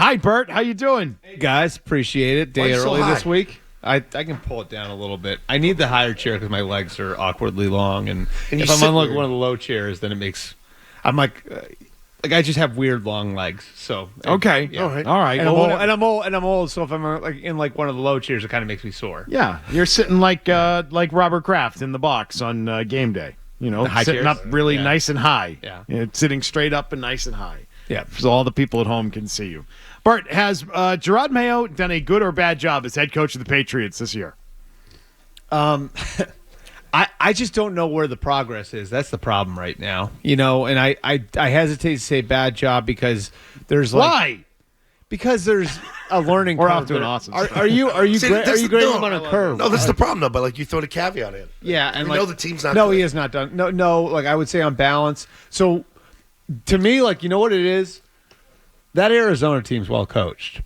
Hi, Bert. How you doing? Hey, guys. Appreciate it. Day early this week. I can pull it down a little bit. I need the higher chair because my legs are awkwardly long. And if I'm on like one of the low chairs, then it makes... I'm like I just have weird long legs. So okay, yeah. all right. And I'm old. So if I'm like in like one of the low chairs, it kind of makes me sore. Yeah, you're sitting like Robert Kraft in the box on game day. You know, high sitting chairs? up really nice and high. Yeah. Sitting straight up and nice and high. Yeah, so all the people at home can see you. Bert, has Gerard Mayo done a good or bad job as head coach of the Patriots this year? I just don't know where the progress is. That's the problem right now. You know, and I hesitate to say bad job because there's like... Why? Because there's a learning We're curve. off to an awesome Are you grading him on a curve? No, this is the problem though. But like you throw the caveat in. Yeah, and we like, know the team's not. No, good. he has not done. No. Like I would say on balance. So to me, like you know what it is. That Arizona team's well coached,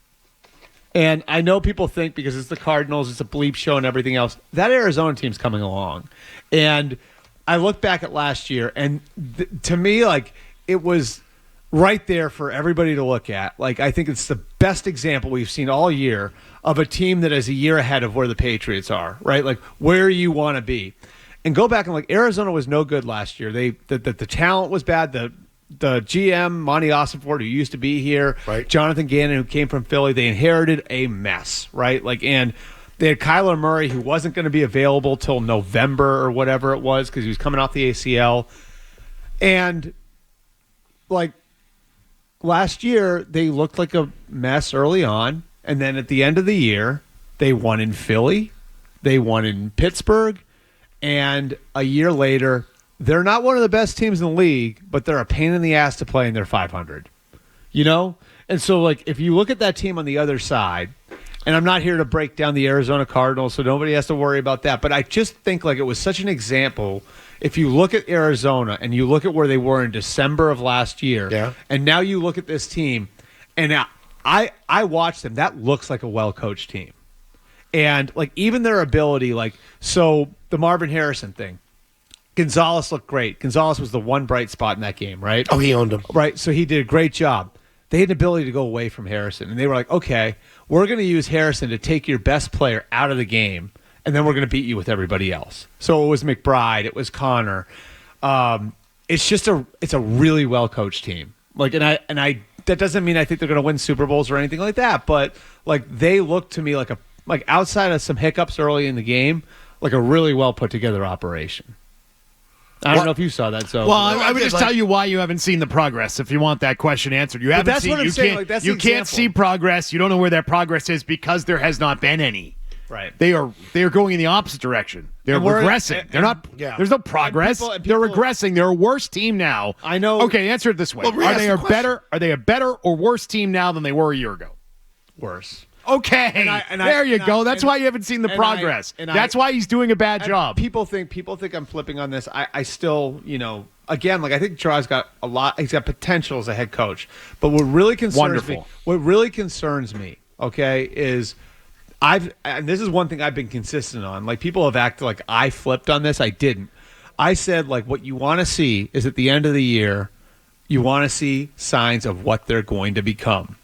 and I know people think because it's the Cardinals, it's a bleep show and everything else. That Arizona team's coming along, and I look back at last year, and to me, like it was right there for everybody to look at. Like, I think it's the best example we've seen all year of a team that is a year ahead of where the Patriots are, right? Like, where you want to be. And go back and, like, Arizona was no good last year. The talent was bad. The GM, Monty Ossenford, who used to be here, right. Jonathan Gannon, who came from Philly, they inherited a mess, right? Like, and they had Kyler Murray, who wasn't going to be available till November or whatever it was because he was coming off the ACL. And, like, last year, they looked like a mess early on, and then at the end of the year, they won in Philly, they won in Pittsburgh, and a year later, they're not one of the best teams in the league, but they're a pain in the ass to play, and they're 500. You know? And so, like, if you look at that team on the other side, and I'm not here to break down the Arizona Cardinals, so nobody has to worry about that, but I just think, like, it was such an example. If you look at Arizona and you look at where they were in December of last year, and now you look at this team, and I watched them. That looks like a well-coached team. And, like, even their ability, like, so the Marvin Harrison thing, Gonzalez looked great. Gonzalez was the one bright spot in that game, right? Oh, he owned him. Right, so he did a great job. They had an ability to go away from Harrison, and they were like, okay, we're going to use Harrison to take your best player out of the game, and then we're going to beat you with everybody else. So it was McBride, it was Connor. It's a really well coached team. Like, and I that doesn't mean I think they're going to win Super Bowls or anything like that, but like they look to me like outside of some hiccups early in the game, like a really well put together operation. I don't know if you saw that. So, well, I would just tell you why you haven't seen the progress. If you want that question answered, you haven't seen. You can't see progress. You don't know where that progress is because there has not been any. Right. They are going in the opposite direction. They're regressing. They're not. Yeah. There's no progress. They're regressing. They're a worse team now. I know. Okay, answer it this way: Are they a better or worse team now than they were a year ago? Worse. Okay, there you go. That's why you haven't seen the progress. That's why he's doing a bad job. People think I'm flipping on this. I still, you know, again, like I think Gerard's got a lot. He's got potential as a head coach. But what really concerns me, okay, is and this is one thing I've been consistent on. Like people have acted like I flipped on this. I didn't. I said like what you want to see is at the end of the year, you want to see signs of what they're going to become.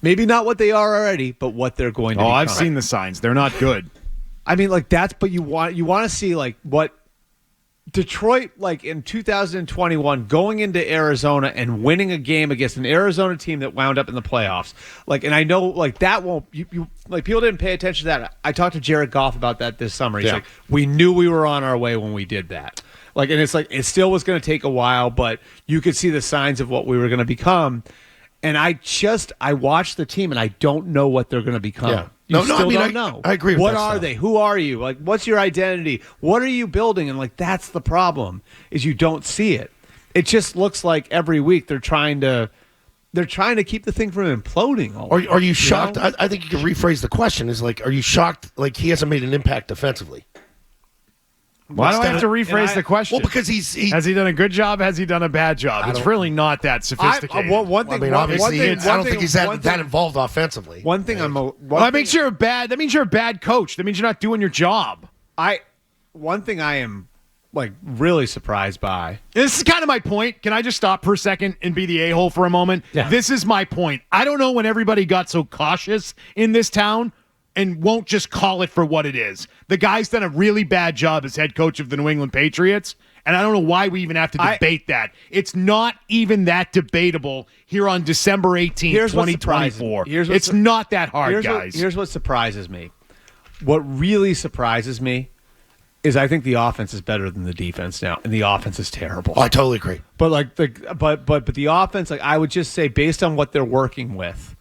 Maybe not what they are already, but what they're going to become. I've seen the signs. They're not good. I mean, like that's. But you want to see like what Detroit, like in 2021, going into Arizona and winning a game against an Arizona team that wound up in the playoffs. Like, and I know like that won't. You like people didn't pay attention to that. I talked to Jared Goff about that this summer. He's like, we knew we were on our way when we did that. Like, and it's like it still was going to take a while, but you could see the signs of what we were going to become. And I watched the team, and I don't know what they're going to become. Yeah. Don't know. I agree with what that are stuff. they? Who are you? Like, what's your identity? What are you building? And, like, that's the problem, is you don't see it. It just looks like every week they're trying to keep the thing from imploding. Are you shocked? I think you can rephrase the question. Is like, are you shocked, like, he hasn't made an impact defensively? Why do I have to rephrase the question? Well, because has he done a good job? Has he done a bad job? It's really not that sophisticated. I don't think he's that involved offensively. One thing that means you're a bad coach. That means you're not doing your job. One thing I am like really surprised by. This is kind of my point. Can I just stop for a second and be the a-hole for a moment? Yeah. This is my point. I don't know when everybody got so cautious in this town and won't just call it for what it is. The guy's done a really bad job as head coach of the New England Patriots, and I don't know why we even have to debate that. It's not even that debatable here on December 18th, 2024. It's not that hard, guys. Here's what surprises me. What really surprises me is I think the offense is better than the defense now, and the offense is terrible. Oh, I totally agree. But the offense, like I would just say, based on what they're working with,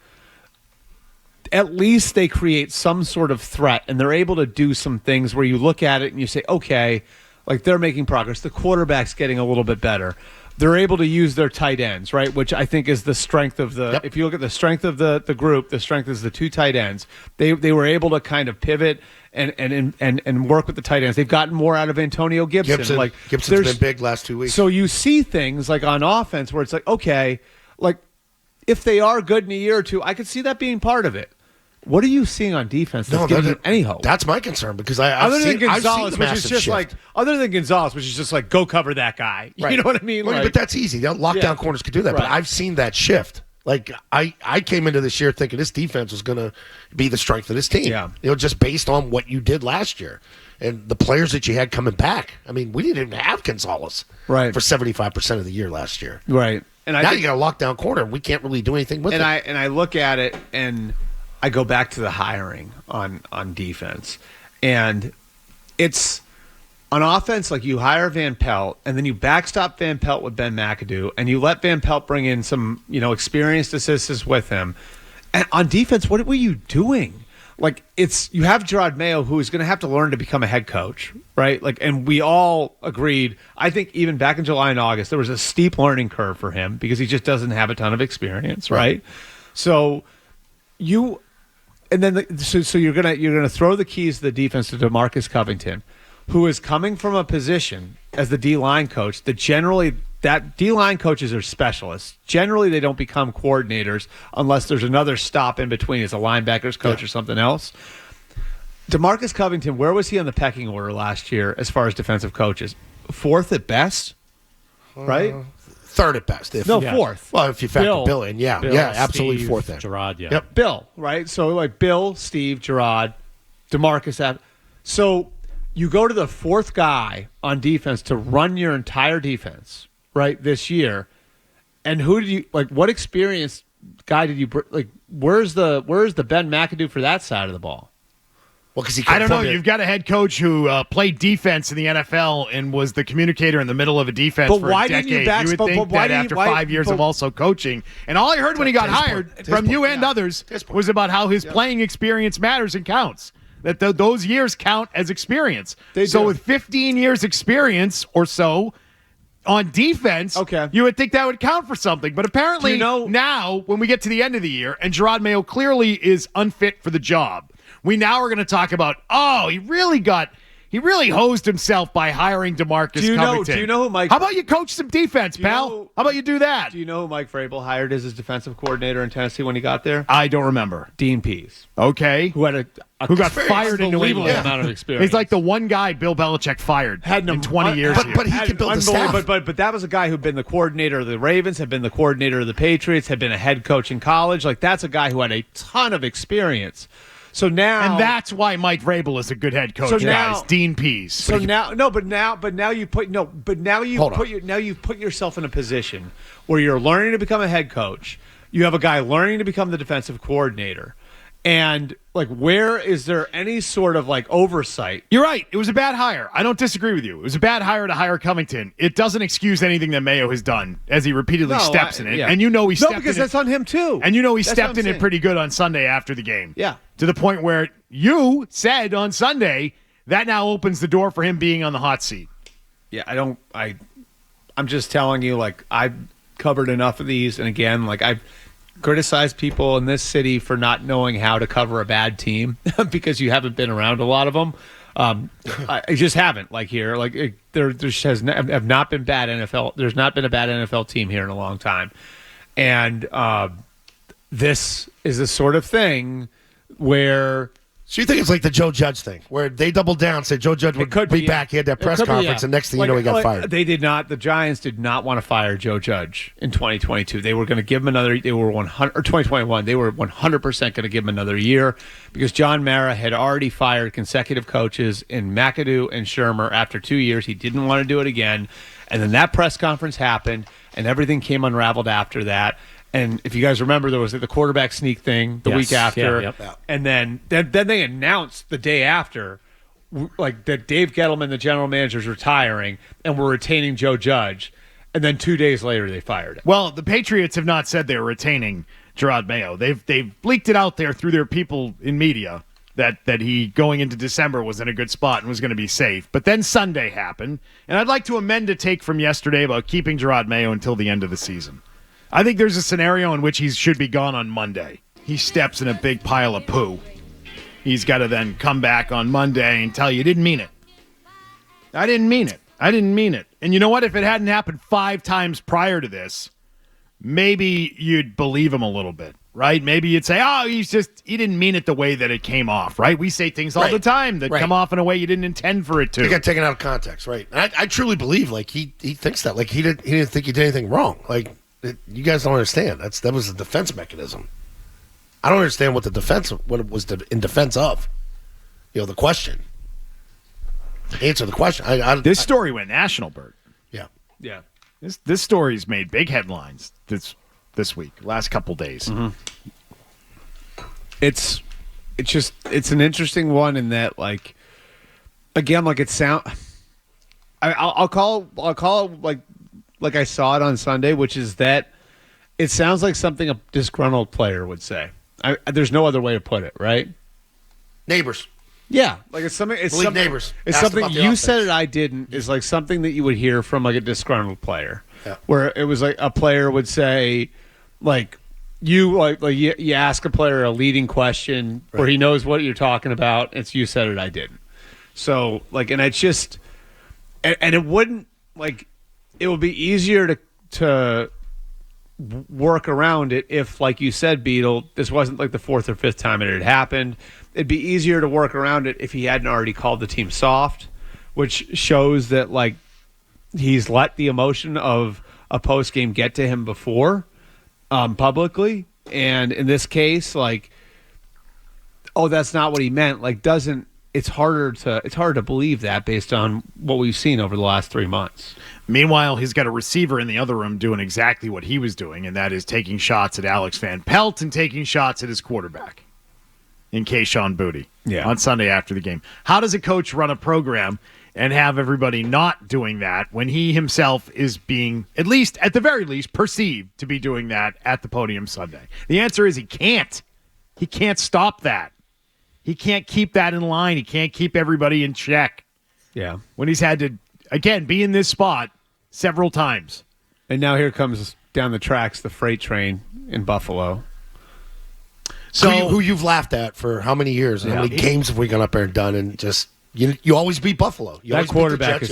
at least they create some sort of threat, and they're able to do some things where you look at it and you say, okay, like they're making progress. The quarterback's getting a little bit better. They're able to use their tight ends, right? Which I think is the strength of the. Yep. If you look at the strength of the group, the strength is the two tight ends. They were able to kind of pivot and work with the tight ends. They've gotten more out of Antonio Gibson. Gibson's been big last 2 weeks. So you see things like on offense where it's like, okay, like if they are good in a year or two, I could see that being part of it. What are you seeing on defense that's giving you any hope? That's my concern because other than Gonzalez, which is just like go cover that guy. Right. You know what I mean? But that's easy. Lockdown corners could do that. Right. But I've seen that shift. Like I came into this year thinking this defense was going to be the strength of this team. Yeah. Just based on what you did last year and the players that you had coming back. I mean, we didn't even have Gonzalez for 75% of the year last year. Right. And now you got a lockdown corner. We can't really do anything with it. And I look at it and I go back to the hiring on defense, and it's on offense. Like you hire Van Pelt, and then you backstop Van Pelt with Ben McAdoo, and you let Van Pelt bring in some experienced assistants with him. And on defense, what were you doing? Like you have Gerard Mayo, who is going to have to learn to become a head coach, right? Like, and we all agreed. I think even back in July and August, there was a steep learning curve for him because he just doesn't have a ton of experience, right? So so you're gonna throw the keys to the defense to DeMarcus Covington, who is coming from a position as the D-line coach that generally that D-line coaches are specialists. Generally, they don't become coordinators unless there's another stop in between as a linebackers coach or something else. DeMarcus Covington, where was he on the pecking order last year as far as defensive coaches? Fourth at best, right? Third at best. Fourth. Well, if you factor Bill in, Bill, absolutely Steve, fourth. Gerard, yeah. Yep, Bill, right? So like Bill, Steve, Gerard, DeMarcus. So you go to the fourth guy on defense to run your entire defense, right, this year, and who did you like? What experienced guy did you like? Where's the Ben McAdoo for that side of the ball? Well, because I don't know. You've got a head coach who played defense in the NFL and was the communicator in the middle of a defense for a decade. You would think that after 5 years of also coaching, and all I heard when he got hired from you and others was about how his playing experience matters and counts. That those years count as experience. So with 15 years experience or so on defense, you would think that would count for something. But apparently now, when we get to the end of the year, and Gerard Mayo clearly is unfit for the job, we now are going to talk about, he really hosed himself by hiring DeMarcus Covington. Do you know who Mike? How about you coach some defense, pal? How about you do that? Do you know who Mike Vrabel hired as his defensive coordinator in Tennessee when he got there? I don't remember. Dean Pease. Okay. Who got fired in New England. Amount of experience. He's like the one guy Bill Belichick fired in 20 years. But he can build a staff. But that was a guy who'd been the coordinator of the Ravens, had been the coordinator of the Patriots, had been a head coach in college. Like that's a guy who had a ton of experience. So now, and that's why Mike Vrabel is a good head coach, guys. Dean Pease. So now you've put yourself in a position where you're learning to become a head coach. You have a guy learning to become the defensive coordinator, and like, where is there any sort of like oversight? You're right. It was a bad hire. I don't disagree with you. It was a bad hire to hire Covington. It doesn't excuse anything that Mayo has done as he repeatedly steps in it, and he stepped in because that's on him too. And he stepped in it pretty good on Sunday after the game. Yeah. To the point where you said on Sunday that now opens the door for him being on the hot seat. Yeah, I'm just telling you, like, I've covered enough of these, and again, like, I've criticized people in this city for not knowing how to cover a bad team because you haven't been around a lot of them. I just haven't, like, here. Like, there have not been bad NFL. There's not been a bad NFL team here in a long time. And this is the sort of thing where So you think it's like the Joe Judge thing, where they doubled down, said Joe Judge would be back. He had that press conference, and next thing you know, he got fired. They did not. The Giants did not want to fire Joe Judge in 2022. They were going to give him another. They were 100 or 2021. They were 100% going to give him another year because John Mara had already fired consecutive coaches in McAdoo and Shermer after 2 years. He didn't want to do it again, and then that press conference happened, and everything came unraveled after that. And if you guys remember, there was the quarterback sneak thing the week after. And then they announced the day after, like, that Dave Gettleman, the general manager, is retiring, and we're retaining Joe Judge. And then 2 days later, they fired him. Well, the Patriots have not said they were retaining Gerard Mayo. They've leaked it out there through their people in media that he, going into December, was in a good spot and was going to be safe. But then Sunday happened, and I'd like to amend a take from yesterday about keeping Gerard Mayo until the end of the season. I think there's a scenario in which he should be gone on Monday. He steps in a big pile of poo. He's got to then come back on Monday and tell you, didn't mean it. I didn't mean it. I didn't mean it. And you know what? If it hadn't happened 5 times prior to this, maybe you'd believe him a little bit, right? Maybe you'd say, oh, he didn't mean it the way that it came off, right? We say things all the time that come off in a way you didn't intend for it to. It got taken out of context, right? And I truly believe, like, he thinks that. Like, he didn't think he did anything wrong. Like, you guys don't understand. That was a defense mechanism. I don't understand what it was in defense of. The question. Answer the question. This story went national, Bert. Yeah. This story's made big headlines this week, last couple days. Mm-hmm. It's an interesting one in that, like, again, like I'll call it like I saw it on Sunday, which is that it sounds like something a disgruntled player would say. There's no other way to put it, right? Neighbors. Yeah, like it's something. It's something. Neighbors. It's something you said it. I didn't. Is like something that you would hear from like a disgruntled player, where it was like a player would say, like you ask a player a leading question where he knows what you're talking about. It's you said it. I didn't. So like, and it's just, and it wouldn't like. It would be easier to work around it if, like you said, Beetle, this wasn't like the 4th or 5th time it had happened. It'd be easier to work around it if he hadn't already called the team soft, which shows that, like, he's let the emotion of a post game get to him before publicly. And in this case, like, oh, that's not what he meant. Like, it's harder to believe that based on what we've seen over the last 3 months. Meanwhile, he's got a receiver in the other room doing exactly what he was doing, and that is taking shots at Alex Van Pelt and taking shots at his quarterback in Kayshon Boutte on Sunday after the game. How does a coach run a program and have everybody not doing that when he himself is being, at the very least, perceived to be doing that at the podium Sunday? The answer is he can't. He can't stop that. He can't keep that in line. He can't keep everybody in check. Yeah. When he's had to, again, be in this spot several times. And now here comes down the tracks the freight train in Buffalo. So who you've laughed at for how many years? How many games have we gone up there and done? And just you always beat Buffalo. That quarterback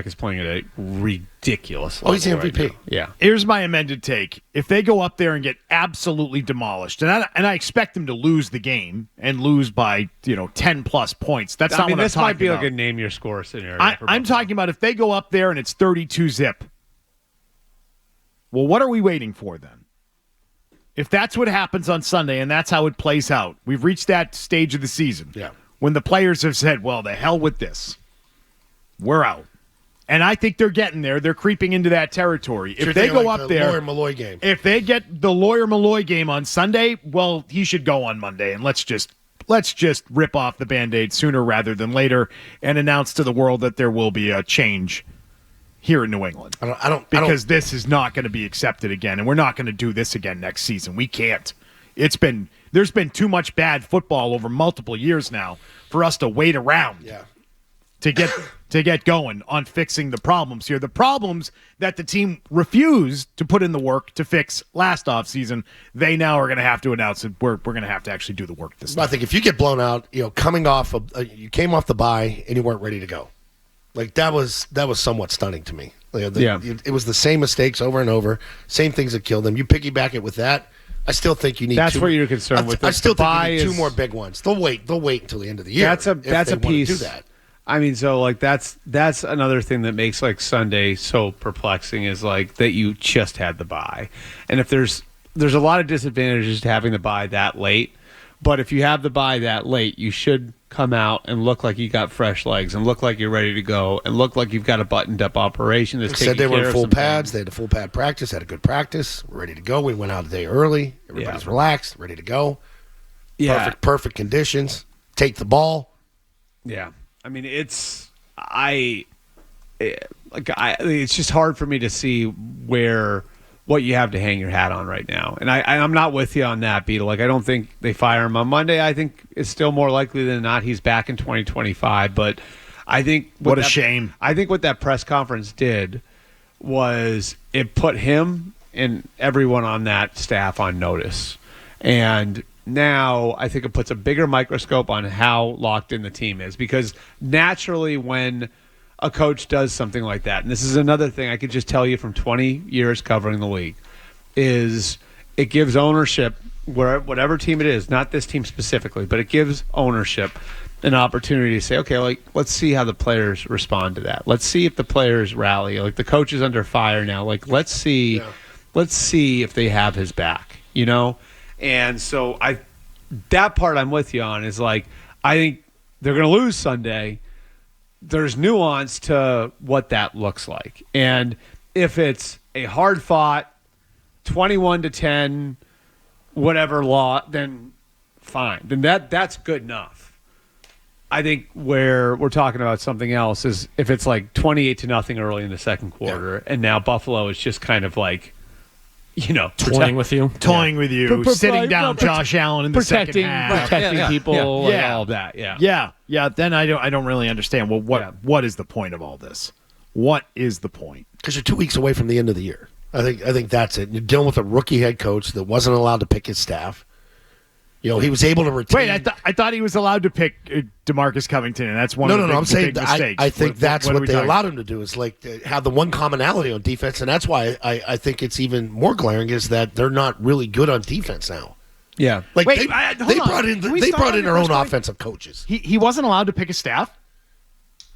is playing at a ridiculous level. Oh, he's the MVP. Right. Yeah. Here's my amended take. If they go up there and get absolutely demolished, and I expect them to lose the game and lose by 10 plus points. That's not what I'm talking about. This might be like a name your score scenario. I'm talking about if they go up there and it's 32-zip. Well, what are we waiting for then? If that's what happens on Sunday and that's how it plays out, we've reached that stage of the season. Yeah. When the players have said, well, the hell with this. We're out. And I think they're getting there. They're creeping into that territory. If they go up there, Lawyer-Malloy game. If they get the Lawyer-Malloy game on Sunday, well, he should go on Monday. And let's just rip off the Band-Aid sooner rather than later and announce to the world that there will be a change here in New England. Because this is not going to be accepted again, and we're not going to do this again next season. We can't. There's been too much bad football over multiple years now for us to wait around to get going on fixing the problems here. The problems that the team refused to put in the work to fix last offseason, they now are going to have to announce that we're going to have to actually do the work this time. I think if you get blown out, coming off you came off the bye and you weren't ready to go. Like that was somewhat stunning to me. It was the same mistakes over and over, same things that killed them. You piggyback it with that. I still think you need. That's where you're concerned with. I still think you need two more big ones. They'll wait until the end of the year. That's a piece. Do that. I mean, so like that's another thing that makes like Sunday so perplexing is like that you just had the bye, and if there's a lot of disadvantages to having the bye that late, but if you have the bye that late, you should come out and look like you got fresh legs and look like you're ready to go and look like you've got a buttoned up operation that's taking care of They were in full pads. things. They had a full pad practice, had a good practice. We're ready to go. We went out a day early. Everybody's relaxed, ready to go. Yeah. Perfect conditions. Take the ball. Yeah. I mean, it's just hard for me to see what you have to hang your hat on right now. And I'm not with you on that, Beetle. Like, I don't think they fire him on Monday. I think it's still more likely than not he's back in 2025. But I think what a shame. I think what that press conference did was it put him and everyone on that staff on notice. And now I think it puts a bigger microscope on how locked in the team is, because naturally when a coach does something like that, and this is another thing I could just tell you from 20 years covering the league, is it gives ownership, whatever team it is, not this team specifically, but it gives ownership an opportunity to say, okay, like, let's see how the players respond to that. Let's see if the players rally. Like, the coach is under fire now. Like, let's see if they have his back, you know? And so that part I'm with you on is like, I think they're going to lose Sunday. There's nuance to what that looks like. And if it's a hard-fought 21-10 whatever law, then fine. Then that's good enough. I think where we're talking about something else is if it's like 28-0 early in the second quarter, and now Buffalo is just kind of like, you know, toying with you, sitting down Josh Allen in the second half, protecting people, and all of that. Yeah. Then I don't really understand. Well, what is the point of all this? What is the point? Because you're 2 weeks away from the end of the year. I think that's it. You're dealing with a rookie head coach that wasn't allowed to pick his staff. You know, he was able to retain. Wait, I thought he was allowed to pick DeMarcus Covington, and that's one of the big, I'm saying big mistakes. I think that's what they allowed him to do, is like have the one commonality on defense, and that's why I think it's even more glaring is that they're not really good on defense now. Yeah, like they brought in their own offensive coaches. He wasn't allowed to pick a staff.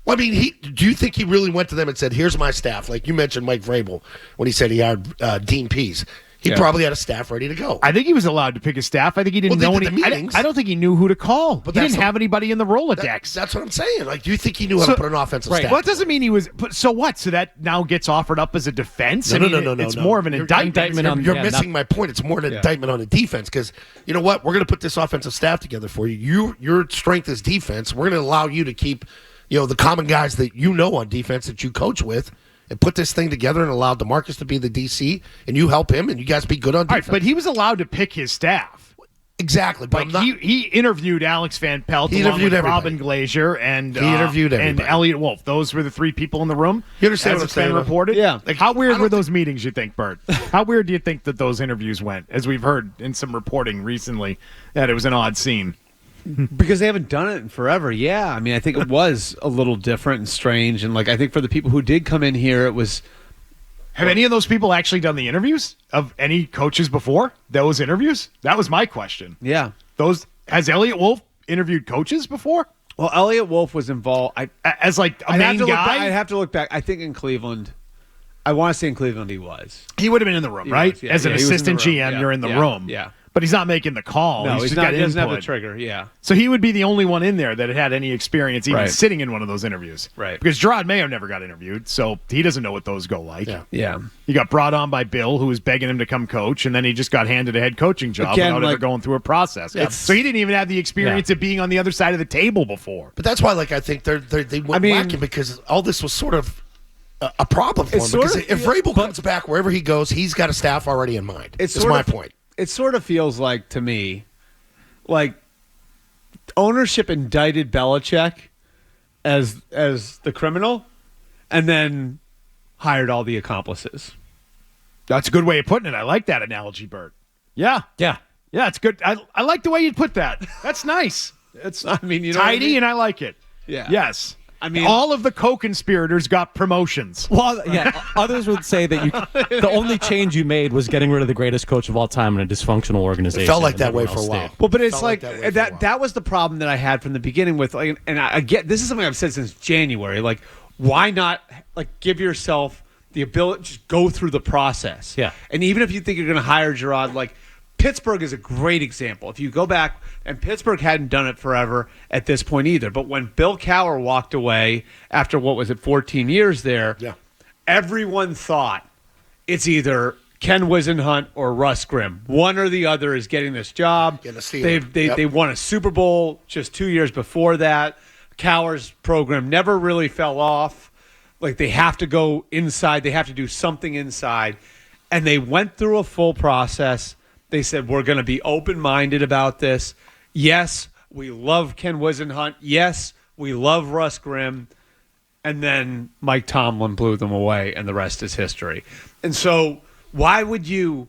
Well, I mean, do you think he really went to them and said, "Here's my staff"? Like you mentioned, Mike Vrabel when he said he hired Dean Pease. He probably had a staff ready to go. I think he was allowed to pick a staff. I think he didn't know any. I don't think he knew who to call. But he didn't have anybody in the Rolodex. That's what I'm saying. Like, do you think he knew how to put an offensive staff? Well, that doesn't mean he was. So what? So that now gets offered up as a defense? No. It's more of an indictment. You're missing my point. It's more an indictment on the defense, because you know what? We're going to put this offensive staff together for you. Your strength is defense. We're going to allow you to keep, the common guys that you know on defense that you coach with, and put this thing together and allow DeMarcus to be the DC, and you help him, and you guys be good on defense. Right, but he was allowed to pick his staff. Exactly. But he interviewed Alex Van Pelt, along with Robin Glazier, and he interviewed and Elliot Wolf. Those were the three people in the room. You understand as what it's been reported? Yeah. Like, how weird were those meetings, you think, Bert? How weird do you think that those interviews went? As we've heard in some reporting recently, that it was an odd scene. Because they haven't done it in forever. Yeah, I mean, I think it was a little different and strange. And, like, I think for the people who did come in here, it was... Have any of those people actually done the interviews of any coaches before? Those interviews? That was my question. Yeah. Has Elliot Wolf interviewed coaches before? Well, Elliot Wolf was involved... as, like, a main guy? I'd have to look back. I think in Cleveland... I want to say in Cleveland he was. He would have been in the room, right? As an assistant GM, you're in the room. Yeah. But he's not making the call. No, he's not. He doesn't have the trigger. Yeah. So he would be the only one in there that had any experience even sitting in one of those interviews. Right. Because Gerard Mayo never got interviewed, so he doesn't know what those go like. Yeah. He got brought on by Bill, who was begging him to come coach, and then he just got handed a head coaching job without ever going through a process. So he didn't even have the experience of being on the other side of the table before. But that's why, like, I think they went whacking, because all this was sort of a problem for him. Because if Vrabel comes back wherever he goes, he's got a staff already in mind. That's my point. It sort of feels like, to me, like ownership indicted Belichick as the criminal and then hired all the accomplices. That's a good way of putting it. I like that analogy, Bert. Yeah, it's good. I like the way you put that. That's nice. It's tidy, and I like it. Yeah. Yes. I mean, all of the co-conspirators got promotions. Well, yeah, others would say that the only change you made was getting rid of the greatest coach of all time in a dysfunctional organization. It felt like that way for a while. Well, but it's like that was the problem that I had from the beginning with, like, and I get, this is something I've said since January. Like, why not, like, give yourself the ability to just go through the process? Yeah. And even if you think you're going to hire Gerard, like, Pittsburgh is a great example. If you go back, and Pittsburgh hadn't done it forever at this point either, but when Bill Cowher walked away after, 14 years there, everyone thought it's either Ken Wisenhunt or Russ Grimm. One or the other is getting this job. They won a Super Bowl just 2 years before that. Cowher's program never really fell off. Like, they have to go inside. They have to do something inside. And they went through a full process. They said, we're going to be open-minded about this. Yes, we love Ken Wisenhunt. Yes, we love Russ Grimm. And then Mike Tomlin blew them away, and the rest is history. And so why wouldn't you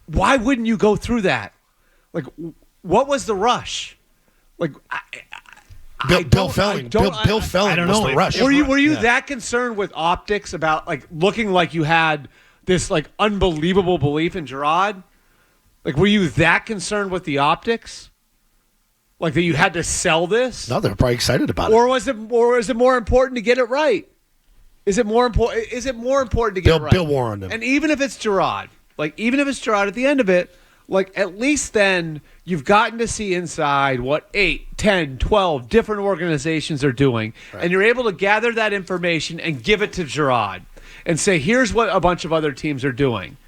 go through that? Like, what was the rush? Like, Bill Felling was the rush. Were you that concerned with optics about, like, looking like you had this, like, unbelievable belief in Gerard? Like, were you that concerned with the optics? Like, that you had to sell this? No, they're probably excited about it. Or is it more important to get it right? Is it more important to get it right? Bill warned them. And even if it's Gerard, at the end of it, like, at least then you've gotten to see inside what 8, 10, 12 different organizations are doing, and you're able to gather that information and give it to Gerard and say, here's what a bunch of other teams are doing.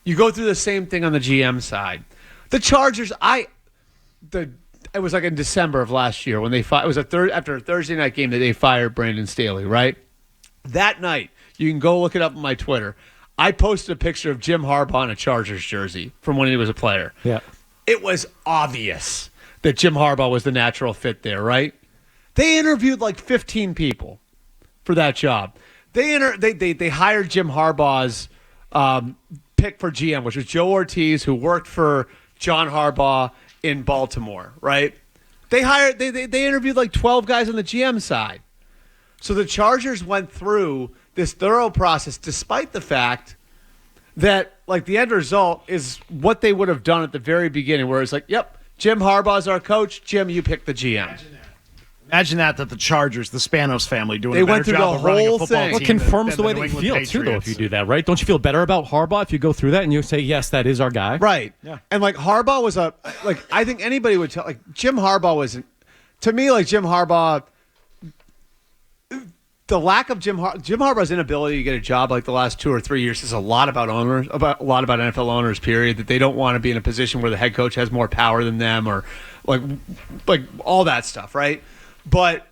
You go through the same thing on the GM side. The Chargers, it was like in December of last year when they it was after a Thursday night game that they fired Brandon Staley, right? That night, you can go look it up on my Twitter. I posted a picture of Jim Harbaugh in a Chargers jersey from when he was a player. Yeah. It was obvious that Jim Harbaugh was the natural fit there, right? They interviewed like 15 people for that job. They hired Jim Harbaugh's pick for GM, which was Joe Ortiz, who worked for John Harbaugh in Baltimore, right? They interviewed like 12 guys on the GM side. So the Chargers went through this thorough process, despite the fact that, like, the end result is what they would have done at the very beginning, where it's like, yep, Jim Harbaugh's our coach. Jim, you pick the GM. Imagine that the Chargers, the Spanos family, doing a better job of running a football team. Well, it confirms the way they feel, too, though, if you do that, right? Don't you feel better about Harbaugh if you go through that and you say, yes, that is our guy? Right. Yeah. And, like, Harbaugh was I think anybody would tell, like, Jim Harbaugh was, to me, like, Jim Harbaugh, the lack of Jim Harbaugh's inability to get a job like the last 2 or 3 years says a lot about NFL owners, period, that they don't want to be in a position where the head coach has more power than them, or like all that stuff, right? But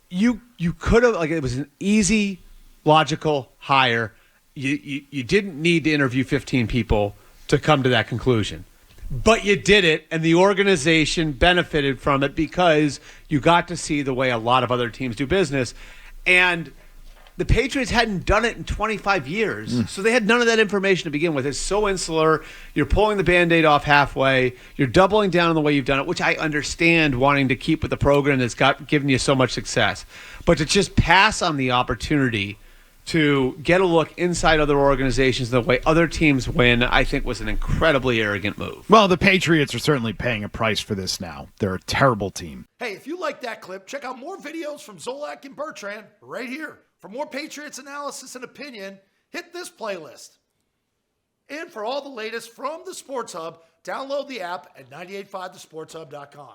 you could have, like, it was an easy, logical hire. You didn't need to interview 15 people to come to that conclusion. But you did it, and the organization benefited from it because you got to see the way a lot of other teams do business. And the Patriots hadn't done it in 25 years, so they had none of that information to begin with. It's so insular. You're pulling the Band-Aid off halfway. You're doubling down on the way you've done it, which I understand, wanting to keep with the program that's given you so much success. But to just pass on the opportunity to get a look inside other organizations the way other teams win, I think was an incredibly arrogant move. Well, the Patriots are certainly paying a price for this now. They're a terrible team. Hey, if you like that clip, check out more videos from Zolak and Bertrand right here. For more Patriots analysis and opinion, hit this playlist. And for all the latest from the Sports Hub, download the app at 985thesportshub.com.